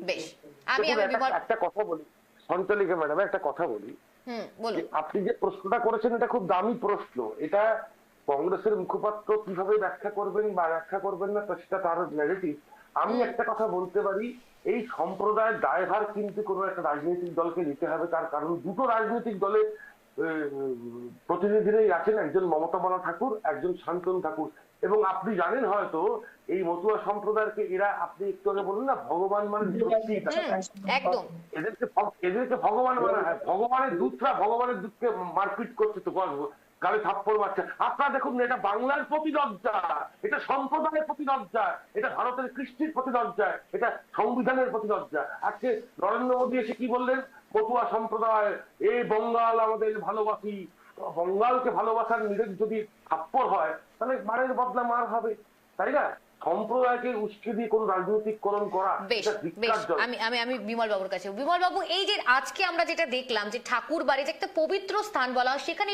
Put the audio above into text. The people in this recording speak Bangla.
বেশ, আমি বিমল একটা কথা বলি সঞ্চালিকা ম্যাডাম, একটা কথা বলি। বলুন। আপনি যে প্রশ্নটা করেছেন এটা খুব দামি প্রশ্ন। এটা কংগ্রেসের মুখপাত্র কিভাবে ব্যাখ্যা করবেন বা ব্যাখ্যা করবেন না সেটা তার নেগেটিভ। আমি একটা কথা বলতে পারি, এই সম্প্রদায়ের দায়ভার কিন্তু কোনো একটা রাজনৈতিক দলকে নিতে হবে। তার কারণ দুটো রাজনৈতিক দলের প্রতিনিধিরাই আছেন, একজন মমতা বালা ঠাকুর, একজন শান্তনু ঠাকুর। এবং আপনি জানেন হয়তো এই মতুয়া সম্প্রদায়কে এরা, আপনি একটু আগে বললেন না ভগবান মানে একদম এদেরকে ভগবান মানা হয়। ভগবানের দূতরা ভগবানের দূতকে মারপিট করছে, তো গালে থাপ্পড় মারছে। আপনারা দেখুন, এটা বাংলার প্রতি লজ্জা, এটা সম্প্রদায়ের প্রতি লজ্জা, এটা ভারতের কৃষ্টির প্রতি লজ্জা, এটা সংবিধানের প্রতি লজ্জা। আজকে নরেন্দ্র মোদী এসে কি বললেন, মতুয়া সম্প্রদায় এই বঙ্গাল আমাদের ভালোবাসি। বঙ্গালকে ভালোবাসার নিরেট যদি থাপ্পড় হয় তাহলে মারের বদলা মার হবে, তাই না? সম্প্রদায়কে উস্কে দিয়ে কোন রাজনৈতিককরণ করা, বেশ বেশ, আমি বিমল বাবুর কাছে। বিমল বাবু, এই যে আজকে আমরা যেটা দেখলাম যে ঠাকুর বাড়িতে একটা পবিত্র স্থান বলা হয়, সেখানে